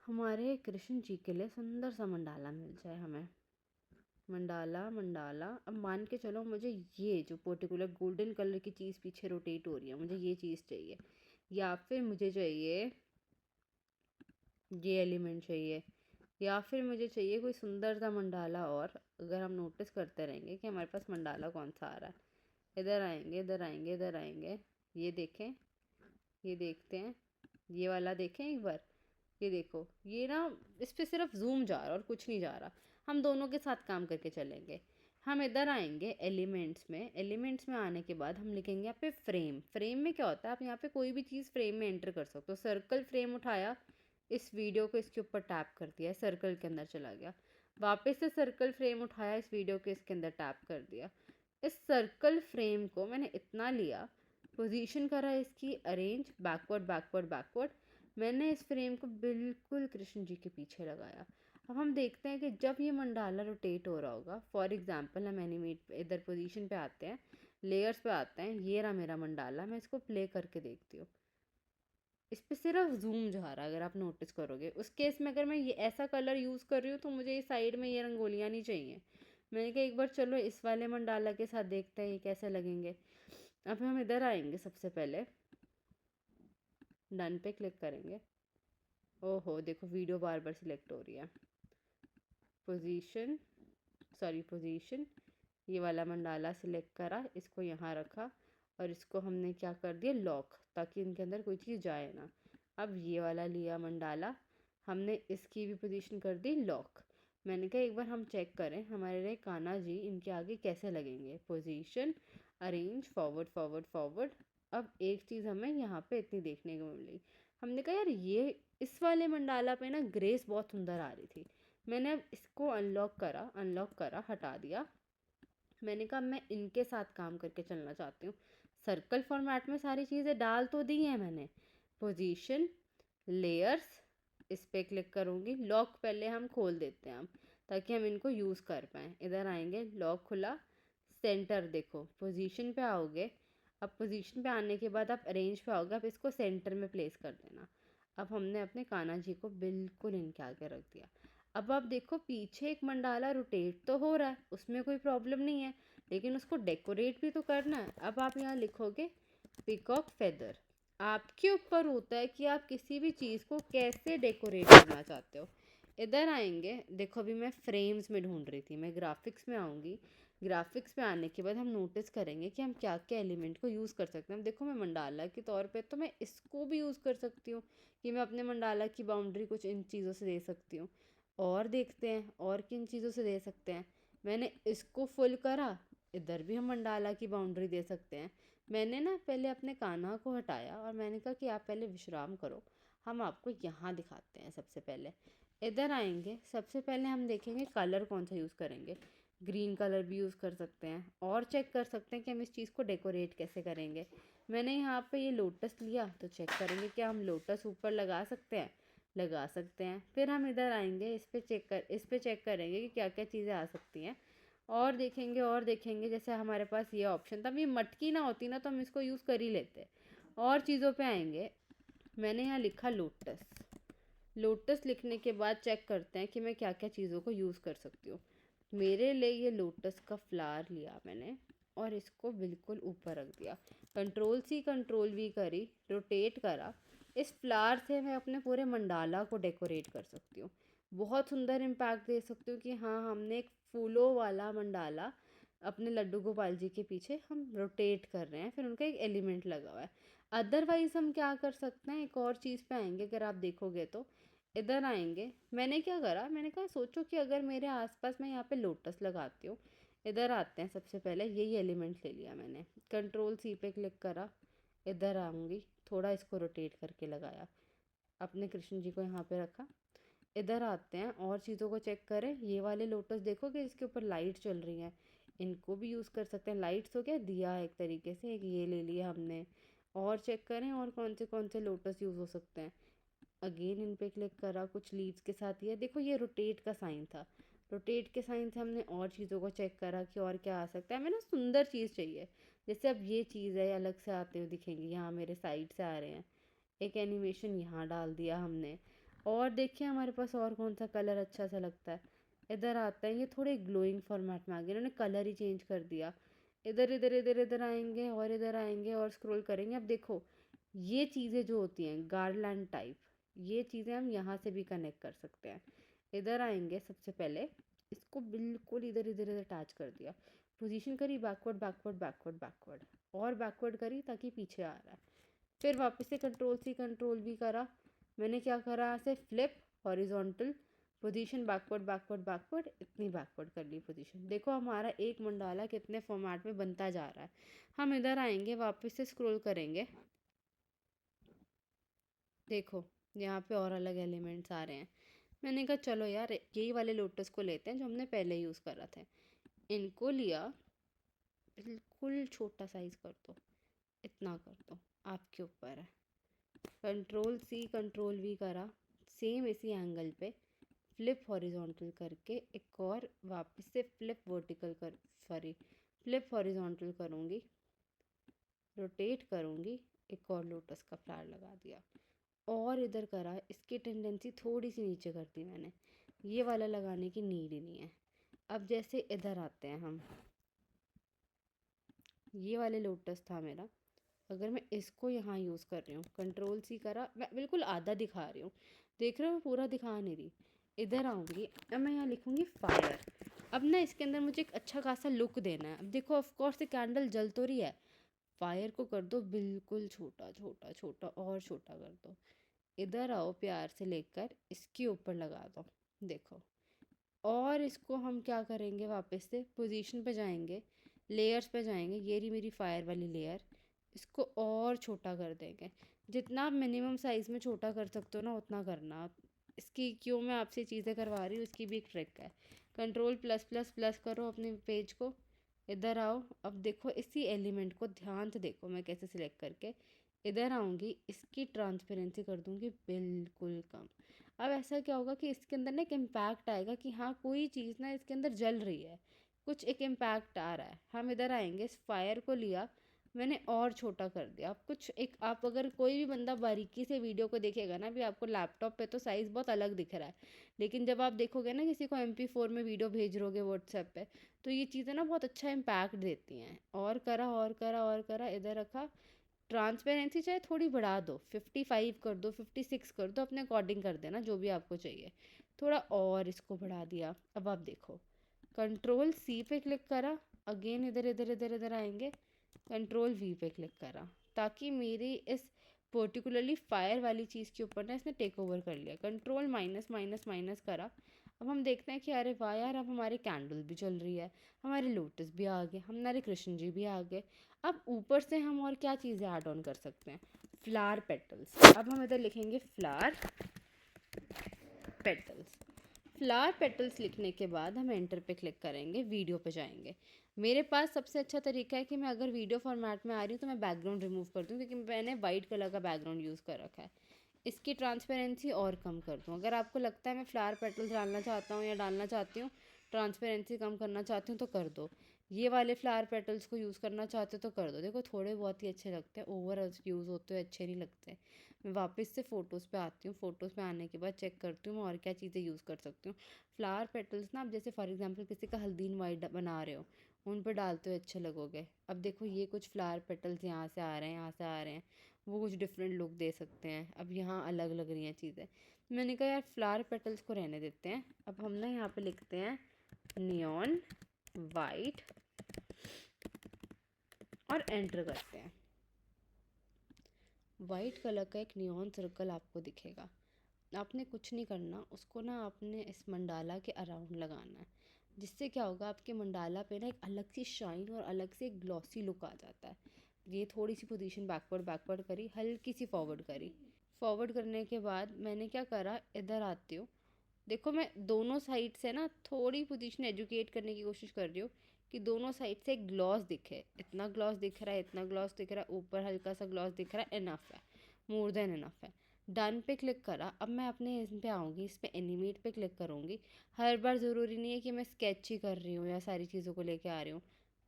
हमारे कृष्ण जी के लिए सुंदर सा मंडाला मिल जाए हमें। Mandala mandala. अब मान के चलो मुझे ये जो पर्टिकुलर गोल्डन कलर की चीज़ पीछे रोटेट हो रही है, मुझे ये चीज़ चाहिए। या फिर मुझे चाहिए ये एलिमेंट चाहिए। या फिर मुझे चाहिए कोई सुंदर सा मंडाला। और अगर हम नोटिस करते रहेंगे कि हमारे पास मंडाला कौन सा आ रहा है, इधर आएंगे इधर आएंगे इधर आएंगे, ये देखें, ये देखते हैं, ये वाला देखें एक बार। ये देखो ये ना, इस पे सिर्फ जूम जा रहा है और कुछ नहीं जा रहा। हम दोनों के साथ काम करके चलेंगे। हम इधर आएंगे एलिमेंट्स में। एलिमेंट्स में आने के बाद हम लिखेंगे यहाँ पे फ्रेम। फ्रेम में क्या होता है, आप यहाँ पे कोई भी चीज़ फ्रेम में एंटर कर सकते हो। सर्कल फ्रेम उठाया, इस वीडियो को इसके ऊपर टैप कर दिया, सर्कल के अंदर चला गया। वापस से सर्कल फ्रेम उठाया, इस वीडियो को इसके अंदर टैप कर दिया। इस सर्कल फ्रेम को मैंने इतना लिया, पोजीशन करा इसकी अरेंज, बैकवर्ड बैकवर्ड बैकवर्ड। मैंने इस फ्रेम को बिल्कुल कृष्ण जी के पीछे लगाया। अब हम देखते हैं कि जब ये मंडाला रोटेट हो रहा होगा, फॉर एग्जांपल हम एनिमेट इधर पोजीशन पे आते हैं, लेयर्स पे आते हैं, ये रहा मेरा मंडाला। मैं इसको प्ले करके देखती हूँ, इस पे सिर्फ जूम जा रहा है। अगर आप नोटिस करोगे उस केस में अगर मैं ये ऐसा कलर यूज़ कर रही हूँ तो मुझे इस साइड में ये रंगोलियाँ नहीं चाहिए। मैंने कहा एक बार चलो इस वाले मंडाला के साथ देखते हैं ये कैसे लगेंगे। अब हम इधर आएंगे, सबसे पहले डन पे क्लिक करेंगे। ओहो देखो वीडियो बार बार सिलेक्ट हो रही है। पोजीशन, सॉरी पोजीशन, ये वाला मंडाला सिलेक्ट करा, इसको यहाँ रखा और इसको हमने क्या कर दिया, लॉक, ताकि इनके अंदर कोई चीज़ जाए ना। अब ये वाला लिया मंडाला, हमने इसकी भी पोजीशन कर दी लॉक। मैंने कहा एक बार हम चेक करें हमारे कान्हा जी इनके आगे कैसे लगेंगे। Position, arrange, forward forward forward. अब एक चीज़ हमें यहाँ पे इतनी देखने को मिली। हमने कहा यार ये इस वाले मंडाला पे ना ग्रेस बहुत सुंदर आ रही थी। मैंने अब इसको अनलॉक करा, हटा दिया। मैंने कहा मैं इनके साथ काम करके चलना चाहती हूँ। सर्कल फॉर्मेट में सारी चीज़ें डाल तो दी हैं मैंने। पोजीशन, लेयर्स, इस पे क्लिक करूँगी। लॉक पहले हम खोल देते हैं हम, ताकि हम इनको यूज़ कर पाएँ। इधर आएंगे, लॉक खुला, सेंटर देखो, पोजीशन पे आओगे। अब पोजीशन पे आने के बाद आप अरेंज पे आओगे, आप इसको सेंटर में प्लेस कर देना। अब हमने अपने कान्हा जी को बिल्कुल इनके आगे रख दिया। अब आप देखो पीछे एक मंडाला रोटेट तो हो रहा है, उसमें कोई प्रॉब्लम नहीं है, लेकिन उसको डेकोरेट भी तो करना है। अब आप यहाँ लिखोगे पीकॉक फेदर। आपके ऊपर होता है कि आप किसी भी चीज़ को कैसे डेकोरेट करना चाहते हो। इधर आएंगे, देखो अभी मैं फ्रेम्स में ढूंढ रही थी, मैं ग्राफिक्स में आऊँगी। ग्राफिक्स में आने के बाद हम नोटिस करेंगे कि हम क्या क्या एलिमेंट को यूज़ कर सकते हैं। अब देखो मैं मंडाला के तौर पे तो मैं इसको भी यूज़ कर सकती हूँ, कि मैं अपने मंडाला की बाउंड्री कुछ इन चीज़ों से दे सकती हूँ। और देखते हैं और किन चीज़ों से दे सकते हैं। मैंने इसको फुल करा, इधर भी हम मंडाला की बाउंड्री दे सकते हैं। मैंने ना पहले अपने कान्हा को हटाया और मैंने कहा कि आप पहले विश्राम करो, हम आपको यहाँ दिखाते हैं। सबसे पहले इधर आएंगे, सबसे पहले हम देखेंगे कलर कौन सा यूज़ करेंगे। ग्रीन कलर भी यूज़ कर सकते हैं और चेक कर सकते हैं कि हम इस चीज़ को डेकोरेट कैसे करेंगे। मैंने यहाँ पे ये लोटस लिया, तो चेक करेंगे क्या हम लोटस ऊपर लगा सकते हैं, लगा सकते हैं। फिर हम इधर आएंगे, इस पे चेक करेंगे कि क्या क्या चीज़ें आ सकती हैं और देखेंगे। जैसे हमारे पास ये ऑप्शन था, अब ये मटकी ना होती ना तो हम इसको यूज़ कर ही लेते। और चीज़ों पे आएंगे, मैंने यहाँ लिखा लोटस। लोटस लिखने के बाद चेक करते हैं कि मैं क्या क्या चीज़ों को यूज़ कर सकती हूँ। मेरे लिए ये लोटस का फ्लावर लिया मैंने और इसको बिल्कुल ऊपर रख दिया। कंट्रोल सी कंट्रोल वी करी, रोटेट करा। इस फ्लावर से मैं अपने पूरे मंडाला को डेकोरेट कर सकती हूँ। बहुत सुंदर इम्पैक्ट दे सकती हूँ कि हाँ, हमने एक फूलों वाला मंडाला अपने लड्डू गोपाल जी के पीछे हम रोटेट कर रहे हैं, फिर उनका एक एलिमेंट लगा हुआ है। अदरवाइज़ हम क्या कर सकते हैं, एक और चीज़ पे आएंगे। अगर आप देखोगे तो इधर आएंगे, मैंने क्या करा, मैंने कहा सोचो कि अगर मेरे आसपास मैं यहाँ पे लोटस लगाती हूँ। इधर आते हैं, सबसे पहले यही एलिमेंट ले लिया मैंने, कंट्रोल सी पे क्लिक करा। इधर आऊँगी, थोड़ा इसको रोटेट करके लगाया, अपने कृष्ण जी को यहाँ पे रखा। इधर आते हैं और चीज़ों को चेक करें। ये वाले लोटस देखोगे इसके ऊपर लाइट चल रही हैं, इनको भी यूज़ कर सकते हैं। लाइट्स हो गया, दिया एक तरीके से, एक ये ले लिया हमने। और चेक करें और कौन से लोटस यूज़ हो सकते हैं। अगेन इन पे क्लिक करा, कुछ लीव्स के साथ ये देखो, ये रोटेट का साइन था। रोटेट के साइन से हमने और चीज़ों को चेक करा कि और क्या आ सकता है। हमें ना सुंदर चीज़ चाहिए, जैसे अब ये चीज़ है अलग से आते हुए दिखेंगी, यहाँ मेरे साइड से आ रहे हैं। एक एनिमेशन यहाँ डाल दिया हमने। और देखिए हमारे पास और कौन सा कलर अच्छा सा लगता है। इधर आता है, ये थोड़े ग्लोइंग फॉर्मेट में आ गया, इन्होंने कलर ही चेंज कर दिया। इधर इधर इधर इधर आएंगे और इधर आएंगे और स्क्रॉल करेंगे। अब देखो ये चीज़ें जो होती हैं गार्लैंड टाइप, ये चीज़ें हम यहाँ से भी कनेक्ट कर सकते हैं। इधर आएंगे, सबसे पहले इसको बिल्कुल इधर इधर इधर अटैच कर दिया। पोजीशन करी बैकवर्ड बैकवर्ड बैकवर्ड बैकवर्ड, और बैकवर्ड करी ताकि पीछे आ रहा है। फिर वापस से कंट्रोल सी कंट्रोल भी करा। मैंने क्या करा, ऐसे flip horizontal position, backward backward backward, इतनी बैकवर्ड कर ली पोजीशन। देखो हमारा एक मंडाला कितने फॉर्मेट में बनता जा रहा है। हम इधर आएंगे, वापस से स्क्रॉल करेंगे। देखो यहाँ पे और अलग एलिमेंट्स आ रहे हैं। मैंने कहा चलो यार यही वाले लोटस को लेते हैं जो हमने पहले यूज़ करा था। इनको लिया, बिल्कुल छोटा साइज कर दो, इतना कर दो, आपके ऊपर है। कंट्रोल सी कंट्रोल वी करा, सेम इसी एंगल पे फ्लिप हॉरिजॉन्टल करके एक और वापस से फ्लिप वर्टिकल कर, सॉरी फ्लिप हॉरिजॉन्टल करूँगी, रोटेट करूँगी, एक और लोटस का फ्लावर लगा दिया। और इधर करा, इसकी टेंडेंसी थोड़ी सी नीचे कर दी मैंने, ये वाला लगाने की नीड ही नहीं है। अब जैसे इधर आते हैं हम, ये वाले लोटस था मेरा, अगर मैं इसको यहाँ यूज़ कर रही हूँ, कंट्रोल सी करा, मैं बिल्कुल आधा दिखा रही हूँ, देख रहे हो, पूरा दिखा नहीं रही। इधर आऊँगी, अब मैं यहाँ लिखूँगी फायर। अब ना इसके अंदर मुझे एक अच्छा खासा लुक देना है। अब देखो ऑफकोर्स ये कैंडल जल तो रही है, फायर को कर दो बिल्कुल छोटा छोटा छोटा और छोटा कर दो। इधर आओ, प्यार से लेकर इसके ऊपर लगा दो, देखो। और इसको हम क्या करेंगे, वापस से पोजीशन पे जाएंगे, लेयर्स पे जाएंगे, ये रही मेरी फायर वाली लेयर, इसको और छोटा कर देंगे। जितना आप मिनिमम साइज़ में छोटा कर सकते हो ना उतना करना। इसकी क्यों मैं आपसे चीज़ें करवा रही हूँ, इसकी भी एक ट्रिक है। कंट्रोल प्लस प्लस प्लस करो अपने पेज को, इधर आओ। अब देखो इसी एलिमेंट को ध्यान से देखो, मैं कैसे सिलेक्ट करके इधर आऊँगी, इसकी ट्रांसपेरेंसी कर दूँगी बिल्कुल कम। अब ऐसा क्या होगा कि इसके अंदर ना एक इम्पैक्ट आएगा कि हाँ कोई चीज़ ना इसके अंदर जल रही है, कुछ एक इम्पैक्ट आ रहा है। हम इधर आएंगे, इस फायर को लिया मैंने और छोटा कर दिया। आप कुछ एक, आप अगर कोई भी बंदा बारीकी से वीडियो को देखेगा ना, भी आपको लैपटॉप पे तो साइज़ बहुत अलग दिख रहा है, लेकिन जब आप देखोगे ना किसी को MP4 में वीडियो भेज रहोगे व्हाट्सएप पे, तो ये चीज़ें ना बहुत अच्छा इम्पैक्ट देती हैं। और करा और करा और करा, इधर रखा। ट्रांसपेरेंसी चाहे थोड़ी बढ़ा दो, 55 कर दो, 56 कर दो, अपने अकॉर्डिंग कर देना जो भी आपको चाहिए। थोड़ा और इसको बढ़ा दिया। अब आप देखो, कंट्रोल सी पे क्लिक करा, अगेन इधर इधर इधर इधर आएंगे, कंट्रोल वी पे क्लिक करा, ताकि मेरी इस पर्टिकुलरली फायर वाली चीज़ के ऊपर ना इसने टेक ओवर कर लिया। कंट्रोल माइनस माइनस माइनस करा, अब हम देखते हैं कि अरे वाह यार, अब हमारी कैंडल भी चल रही है, हमारे लोटस भी आ गए, हमारे कृष्ण जी भी आ गए। अब ऊपर से हम और क्या चीज़ें ऐड ऑन कर सकते हैं? Flower petals. अब हम इधर लिखेंगे फ्लावर पेटल्स। फ्लावर पेटल्स लिखने के बाद हम एंटर पे क्लिक करेंगे, वीडियो पे जाएंगे। मेरे पास सबसे अच्छा तरीका है कि मैं अगर वीडियो फॉर्मेट में आ रही हूँ तो मैं बैकग्राउंड रिमूव कर दूँ, क्योंकि मैंने वाइट कलर का बैकग्राउंड यूज़ कर रखा है। इसकी ट्रांसपेरेंसी और कम कर दूँ। अगर आपको लगता है मैं फ्लावर पेटल्स डालना चाहता हूँ या डालना चाहती हूँ, ट्रांसपेरेंसी कम करना चाहती हूँ, तो कर दो। ये वाले फ्लावर पेटल्स को यूज़ करना चाहते हो तो कर दो। देखो थोड़े बहुत ही अच्छे लगते हैं, ओवर यूज़ होते हुए अच्छे नहीं लगते। मैं वापस से फ़ोटोज़ पे आती हूँ, फ़ोटोज़ पे आने के बाद चेक करती हूँ मैं और क्या चीज़ें यूज़ कर सकती हूँ। फ्लावर पेटल्स ना, आप जैसे फॉर एग्जांपल किसी का हल्दी वाइट बना रहे हो, उन पे डालते हुए अच्छे लगोगे। अब देखो ये कुछ फ्लावर पेटल्स यहाँ से आ रहे हैं, यहाँ से आ रहे हैं, वो कुछ डिफरेंट लुक दे सकते हैं। अब यहाँ अलग लग रही हैं चीज़ें। मैंने कहा यार फ्लावर पेटल्स को रहने देते हैं। अब हम ना यहाँ पे लिखते हैं नियॉन वाइट और एंटर करते हैं। वाइट कलर का एक नियॉन सर्कल आपको दिखेगा। आपने कुछ नहीं करना, उसको ना आपने इस मंडाला के अराउंड लगाना है, जिससे क्या होगा, आपके मंडाला पे ना एक अलग सी शाइन और अलग से एक ग्लॉसी लुक आ जाता है। ये थोड़ी सी पोजीशन बैकवर्ड बैकवर्ड करी, हल्की सी फॉरवर्ड करी। फॉरवर्ड करने के बाद मैंने क्या करा, इधर आती हूँ। देखो मैं दोनों साइड से ना थोड़ी पोजीशन एजुकेट करने की कोशिश कर रही हूँ कि दोनों साइड से एक ग्लॉस दिखे। इतना ग्लॉस दिख रहा है, इतना ग्लॉस दिख रहा है, ऊपर हल्का सा ग्लॉस दिख रहा है, इनफ है, मोर देन इनफ है। डन पे क्लिक करा। अब मैं अपने इस पे आऊँगी, इस पे एनिमेट पे क्लिक करूँगी। हर बार ज़रूरी नहीं है कि मैं स्केच ही कर रही हूँ या सारी चीज़ों को लेके आ रही हूँ।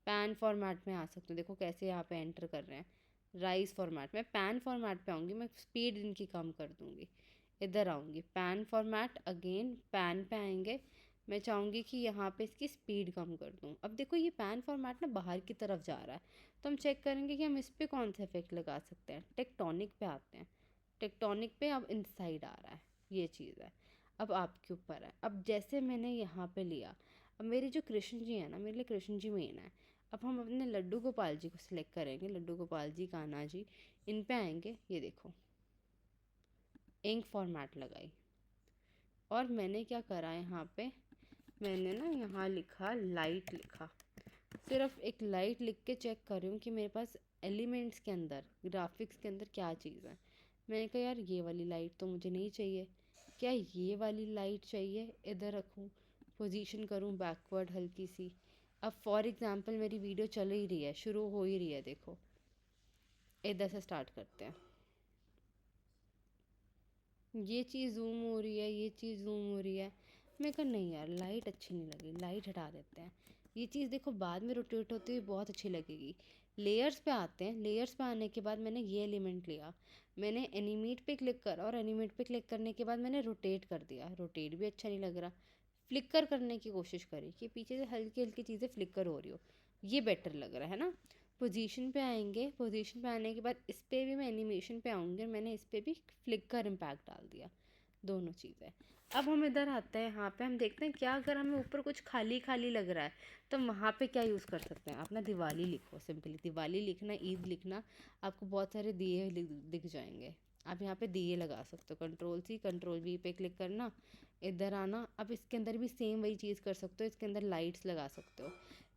पैन फॉर्मेट में आ सकती हूँ। देखो कैसे यहाँ पे एंटर कर रहे हैं, राइस फॉर्मेट में। पैन फॉर्मेट पे आऊँगी, मैं स्पीड इनकी कम कर दूँगी। इधर आऊँगी, पैन फॉर्मेट, अगेन पैन पे आएंगे। मैं चाहूँगी कि यहाँ पे इसकी स्पीड कम कर दूँ। अब देखो ये पैन फॉर्मेट ना बाहर की तरफ जा रहा है, तो हम चेक करेंगे कि हम इस पे कौन सा इफेक्ट लगा सकते हैं। टेक्टोनिक पे आते हैं। टेक्टोनिक पे अब इनसाइड आ रहा है, ये चीज़ है। अब आपके ऊपर है। अब जैसे मैंने यहाँ पे लिया, अब मेरे जो कृष्ण जी है ना, मेरे लिए कृष्ण जी मेन है। अब हम अपने लड्डू गोपाल जी को सिलेक्ट करेंगे, लड्डू गोपाल जी, कान्हा जी, इन पे आएंगे। ये देखो इंक फॉर्मेट लगाई। और मैंने क्या करा यहाँ पे, मैंने ना यहाँ लिखा लाइट लिखा। सिर्फ एक लाइट लिख के चेक कर रही हूँ कि मेरे पास एलिमेंट्स के अंदर, ग्राफिक्स के अंदर क्या चीज़ है। मैंने कहा यार ये वाली लाइट तो मुझे नहीं चाहिए, क्या ये वाली लाइट चाहिए। इधर रखूँ, पोजीशन करूँ बैकवर्ड हल्की सी। अब फॉर एग्जांपल मेरी वीडियो चल ही रही है, शुरू हो ही रही है, देखो इधर से स्टार्ट करते हैं। ये चीज़ जूम हो रही है, ये चीज़ जूम हो रही है। मैं कहा नहीं यार लाइट अच्छी नहीं लगी, लाइट हटा देते हैं। ये चीज़ देखो बाद में रोटेट होती हुई बहुत अच्छी लगेगी। लेयर्स पे आते हैं। लेयर्स पे आने के बाद मैंने ये एलिमेंट लिया, मैंने एनिमेट पे क्लिक करा, और एनिमेट पे क्लिक करने के बाद मैंने रोटेट कर दिया। रोटेट भी अच्छा नहीं लग रहा। फ्लिकर करने की कोशिश करी कि पीछे से हल्की हल्की चीज़ें फ्लिकर हो रही हो, ये बेटर लग रहा है ना। पोजीशन पे आएंगे, पोजीशन पे आने के बाद इस पे भी मैं एनिमेशन पे आऊँगी, और मैंने इस पे भी फ्लिकर इम्पैक्ट डाल दिया, दोनों चीज़ें। अब हम इधर आते हैं, यहाँ पे हम देखते हैं क्या, अगर हमें ऊपर कुछ खाली खाली लग रहा है तो वहाँ पे क्या यूज़ कर सकते हैं। आप ना दिवाली लिखो, सिंपली दिवाली लिखना, ईद लिखना, आपको बहुत सारे दिए दिख जाएंगे। आप यहाँ पे दिए लगा सकते हो। कंट्रोल सी कंट्रोल वी पे क्लिक करना, इधर आना। अब इसके अंदर भी सेम वही चीज़ कर सकते हो, इसके अंदर लाइट्स लगा सकते हो।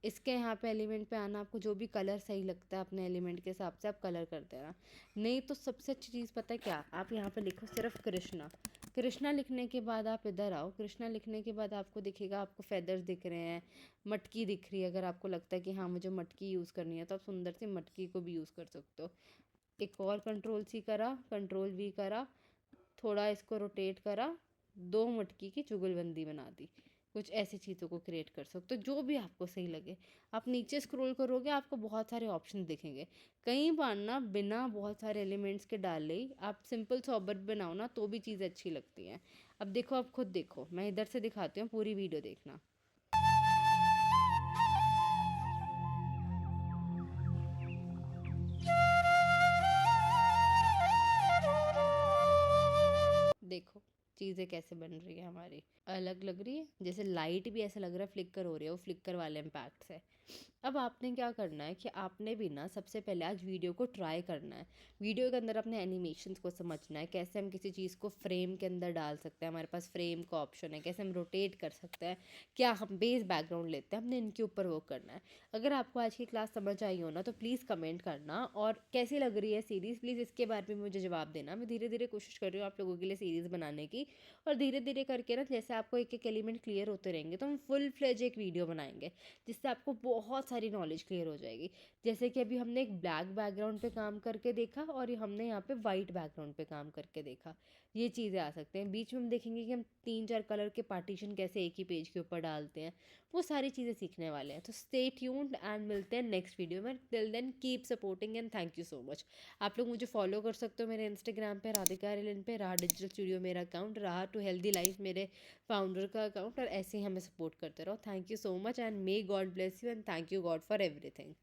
इसके यहाँ पे एलिमेंट पे आना, आपको जो भी कलर सही लगता है अपने एलिमेंट के हिसाब से आप कलर कर देना। नहीं तो सबसे अच्छी चीज़ पता है क्या, आप यहाँ पे लिखो सिर्फ कृष्णा। कृष्णा लिखने के बाद आप इधर आओ, कृष्णा लिखने के बाद आपको दिखेगा, आपको फेदर्स दिख रहे हैं, मटकी दिख रही है। अगर आपको लगता है कि हाँ मुझे मटकी यूज़ करनी है, तो आप सुंदर सी मटकी को भी यूज़ कर सकते हो। एक और कंट्रोल सी करा, कंट्रोल वी करा, थोड़ा इसको रोटेट करा, दो मटकी की जुगलबंदी बना दी। कुछ ऐसी चीज़ों को क्रिएट कर सकते हो, जो भी आपको सही लगे। आप नीचे स्क्रॉल करोगे, आपको बहुत सारे ऑप्शन दिखेंगे। कई बार ना बिना बहुत सारे एलिमेंट्स के डाले ही आप सिंपल सोबर बनाओ ना, तो भी चीज़ें अच्छी लगती हैं। अब देखो, आप खुद देखो, मैं इधर से दिखाती हूँ, पूरी वीडियो देखना। देखो चीज़ें कैसे बन रही है हमारी, अलग लग रही है। जैसे लाइट भी ऐसा लग रहा है फ्लिकर हो रही है, वो फ्लिकर वाले इम्पैक्ट से। अब आपने क्या करना है कि आपने भी ना सबसे पहले आज वीडियो को ट्राई करना है। वीडियो के अंदर अपने एनिमेशंस को समझना है, कैसे हम किसी चीज़ को फ्रेम के अंदर डाल सकते हैं, हमारे पास फ्रेम का ऑप्शन है, कैसे हम रोटेट कर सकते हैं, क्या हम बेस बैकग्राउंड लेते हैं, हमने इनके ऊपर वो करना है। अगर आपको आज की क्लास समझ आई हो ना तो प्लीज़ कमेंट करना, और कैसी लग रही है सीरीज़ प्लीज़ इसके बारे में मुझे जवाब देना। मैं धीरे धीरे कोशिश कर रही हूँ आप लोगों के लिए सीरीज़ बनाने की, और धीरे धीरे करके ना जैसे आपको एक एक एलिमेंट क्लियर होते रहेंगे तो हम फुल फ्लेज एक वीडियो बनाएंगे, जिससे आपको बहुत सारी नॉलेज क्लियर हो जाएगी। जैसे कि अभी हमने एक ब्लैक बैकग्राउंड पे काम करके देखा, और ये हमने यहाँ पे वाइट बैकग्राउंड पे काम करके देखा। ये चीज़ें आ सकते हैं। बीच में हम देखेंगे कि हम 3-4 कलर के पार्टीशन कैसे एक ही पेज के ऊपर डालते हैं। वो सारी चीज़ें सीखने वाले हैं। तो स्टे ट्यून्ड एंड मिलते हैं नेक्स्ट वीडियो में। Till then keep supporting and thank you so much. आप लोग मुझे फॉलो कर सकते हो मेरे इंस्टाग्राम पे, राधिका रिलन पे, राहा डिजिटल स्टूडियो मेरा अकाउंट, राहा टू हेल्दी लाइफ मेरे फाउंडर का अकाउंट, और ऐसे ही हमें सपोर्ट करते रहो। Thank you so much and may God bless you and thank you God for everything.